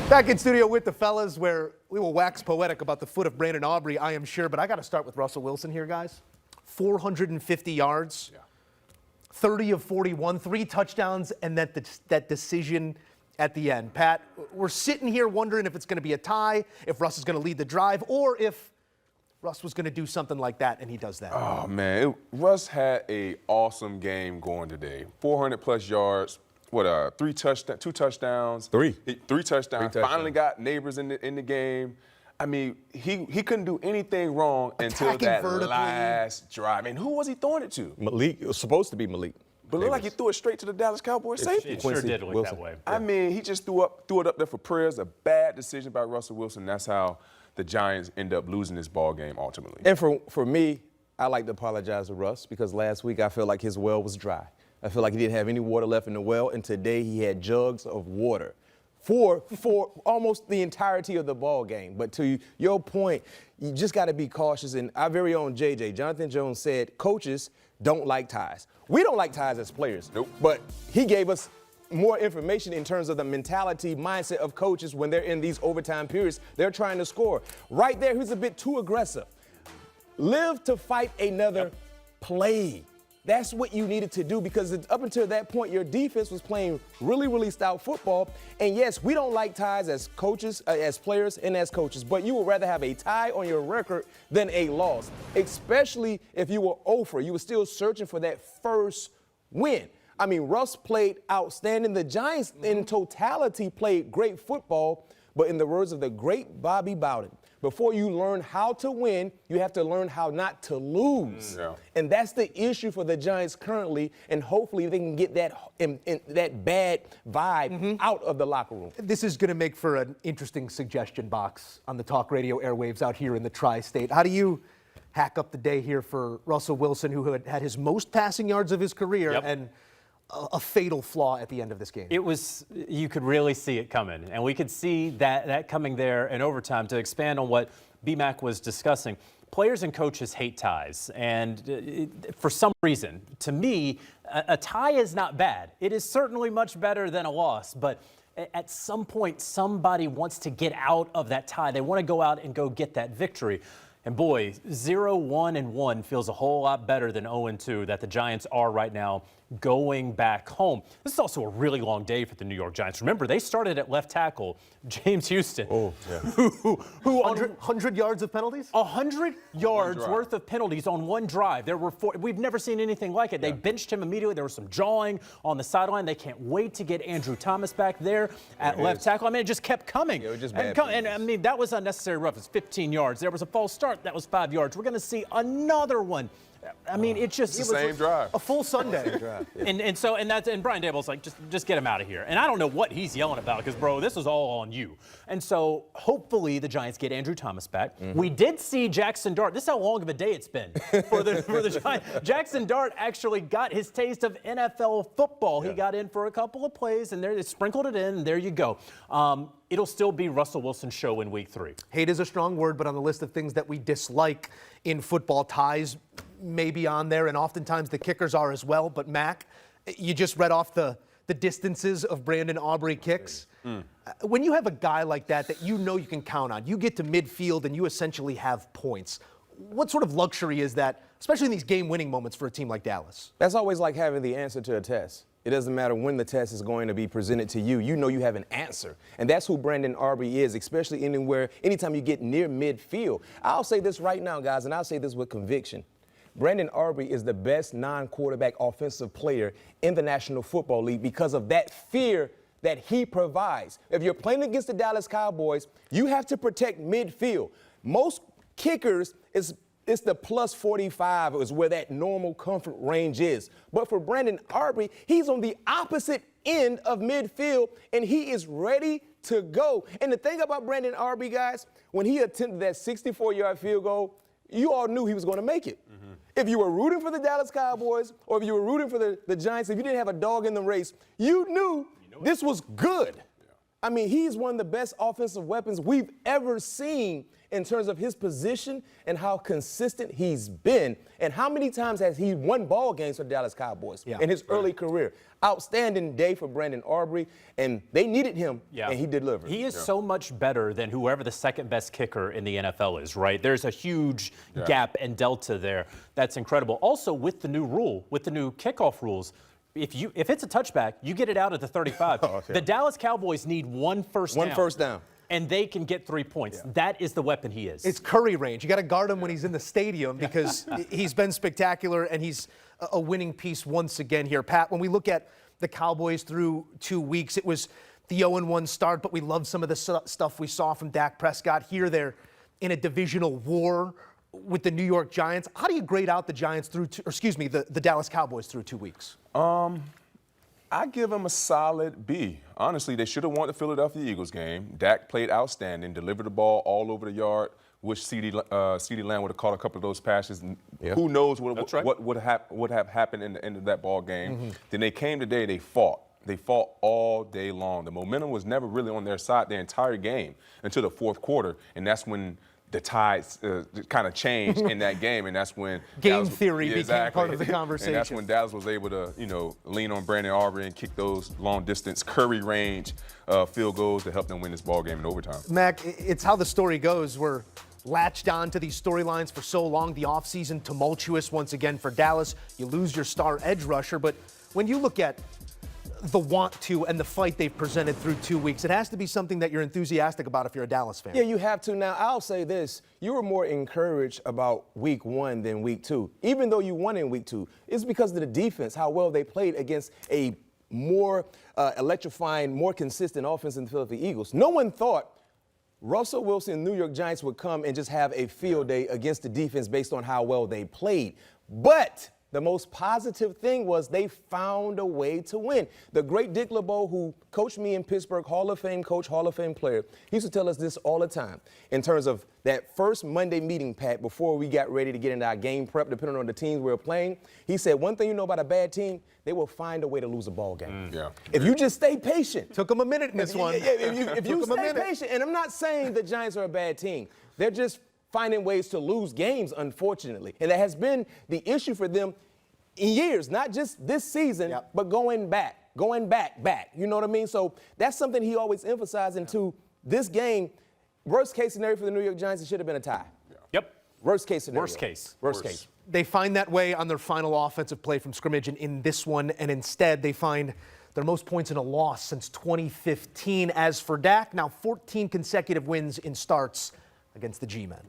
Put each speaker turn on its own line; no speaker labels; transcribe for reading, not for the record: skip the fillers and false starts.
Back in studio with the fellas, where we will wax poetic about the foot of Brandon Aubrey, I am sure. But I got to start with Russell Wilson here, guys. 450 yards, 30 of 41, 3 touchdowns, and that decision at the end. Pat, we're sitting here wondering if it's going to be a tie, if Russ is going to lead the drive, or if Russ was going to do something like that, and he does that.
Oh, man. Russ had an awesome game going today. 400-plus yards. Two touchdowns. Three touchdowns. Finally got neighbors in the game. I mean, he couldn't do anything wrong until that last drive. I mean, who was he throwing it to?
Malik. It was supposed to be Malik.
But it looked like he threw it straight to the Dallas Cowboys safety.
It sure did look that way.
I mean, he just threw it up there for prayers. A bad decision by Russell Wilson. That's how the Giants end up losing this ball game ultimately.
And for me, I like to apologize to Russ because last week I felt like his well was dry. I feel like he didn't have any water left in the well, and today he had jugs of water for almost the entirety of the ball game. But to your point, you just got to be cautious. And our very own JJ, Jonathan Jones, said coaches don't like ties. We don't like ties as players.
Nope.
But he gave us more information in terms of the mentality, mindset of coaches when they're in these overtime periods. They're trying to score. Right there, he's a bit too aggressive. Live to fight another play. That's what you needed to do because up until that point, your defense was playing really, really stout football. And yes, we don't like ties as coaches, as players, and as coaches, but you would rather have a tie on your record than a loss, especially if you were 0-for. You were still searching for that first win. I mean, Russ played outstanding. The Giants in totality played great football, but in the words of the great Bobby Bowden, before you learn how to win, you have to learn how not to lose. Yeah. And that's the issue for the Giants currently, and hopefully they can get that bad vibe out of the locker room.
This is going to make for an interesting suggestion box on the talk radio airwaves out here in the tri-state. How do you hack up the day here for Russell Wilson, who had his most passing yards of his career and a fatal flaw at the end of this game?
It was, you could really see it coming, and we could see that coming there in overtime. To expand on what B-Mac was discussing, players and coaches hate ties, and for some reason, to me, a tie is not bad. It is certainly much better than a loss, but at some point, somebody wants to get out of that tie. They want to go out and go get that victory. And boy, 0-1-1 feels a whole lot better than 0-2 that the Giants are right now going back home. This is also a really long day for the New York Giants. Remember, they started at left tackle, James Houston.
Oh, yeah.
who
100 yards of penalties?
100 yards worth of penalties on one drive. There were 4. We've never seen anything like it. They benched him immediately. There was some jawing on the sideline. They can't wait to get Andrew Thomas back there at left tackle. I mean, it just kept coming.
It was just
and I mean, that was unnecessary rough. It's 15 yards. There was a false start. That was 5 yards. We're going to see another one. I mean, it was
same drive.
A full Sunday.
And Brian Daboll's like, just get him out of here. And I don't know what he's yelling about because, bro, this is all on you. And so hopefully the Giants get Andrew Thomas back. We did see Jackson Dart. This is how long of a day it's been for the Giants. Jackson Dart actually got his taste of NFL football. He got in for a couple of plays, and they sprinkled it in, and there you go. It'll still be Russell Wilson's show in week 3.
Hate is a strong word, but on the list of things that we dislike in football, ties may be on there, and oftentimes the kickers are as well. But Mac, you just read off the distances of Brandon Aubrey kicks. When you have a guy like that you know you can count on, you get to midfield and you essentially have points. What sort of luxury is that, especially in these game-winning moments for a team like Dallas?
That's always like having the answer to a test. It doesn't matter when the test is going to be presented to you. You know you have an answer. And that's who Brandon Aubrey is, especially anytime you get near midfield. I'll say this right now, guys, and I'll say this with conviction. Brandon Aubrey is the best non-quarterback offensive player in the National Football League because of that fear that he provides. If you're playing against the Dallas Cowboys, you have to protect midfield. Most kickers, it's the plus 45 is where that normal comfort range is. But for Brandon Aubrey, he's on the opposite end of midfield, and he is ready to go. And the thing about Brandon Aubrey, guys, when he attempted that 64-yard field goal, you all knew he was going to make it. If you were rooting for the Dallas Cowboys or if you were rooting for the Giants, if you didn't have a dog in the race, you knew this was good. I mean, he's one of the best offensive weapons we've ever seen in terms of his position and how consistent he's been. And how many times has he won ball games for the Dallas Cowboys in his early career? Outstanding day for Brandon Aubrey, and they needed him, and he delivered.
He is so much better than whoever the second best kicker in the NFL is, right? There's a huge gap and delta there. That's incredible. Also, with the new rule, with the new kickoff rules, if it's a touchback, you get it out at the 35. The Dallas Cowboys need one first down. And they can get 3 points. That is the weapon he is.
It's Curry range. You got to guard him when he's in the stadium because he's been spectacular and he's a winning piece once again here. Pat, when we look at the Cowboys through 2 weeks, it was the 0-1 start, but we loved some of the stuff we saw from Dak Prescott. Here they're in a divisional war with the New York Giants. How do you grade out the Giants through, the Dallas Cowboys through 2 weeks?
I give them a solid B. Honestly, they should have won the Philadelphia Eagles game. Dak played outstanding, delivered the ball all over the yard. Wish CeeDee Lamb would have caught a couple of those passes. Who knows what would have happened in the end of that ball game. Then they came today, they fought. They fought all day long. The momentum was never really on their side the entire game until the fourth quarter, and that's when the tides kind of changed in that game, and that's when
game theory became part of the conversation.
And that's when Dallas was able to, lean on Brandon Aubrey and kick those long-distance Curry range field goals to help them win this ball game in overtime.
Mac, it's how the story goes. We're latched on to these storylines for so long. The offseason tumultuous once again for Dallas. You lose your star edge rusher, but when you look at the want to and the fight they've presented through 2 weeks, it has to be something that you're enthusiastic about if you're a Dallas fan.
Yeah, you have to. Now, I'll say this. You were more encouraged about week 1 than week 2. Even though you won in week 2, it's because of the defense, how well they played against a more electrifying, more consistent offense than the Philadelphia Eagles. No one thought Russell Wilson and New York Giants would come and just have a field day against the defense based on how well they played. But the most positive thing was they found a way to win. The great Dick LeBeau, who coached me in Pittsburgh, Hall of Fame coach, Hall of Fame player, he used to tell us this all the time in terms of that first Monday meeting, Pat, before we got ready to get into our game prep, depending on the teams we were playing. He said, one thing you know about a bad team, they will find a way to lose a ball game. If you just stay patient.
Took them a minute in this one.
If you stay patient, and I'm not saying the Giants are a bad team. They're just finding ways to lose games, unfortunately. And that has been the issue for them in years, not just this season, but going back. You know what I mean? So that's something he always emphasized into this game. Worst case scenario for the New York Giants, it should have been a tie. Worst case scenario.
Worst case.
They find that way on their final offensive play from scrimmage in this one, and instead they find their most points in a loss since 2015. As for Dak, now 14 consecutive wins in starts against the G-Men.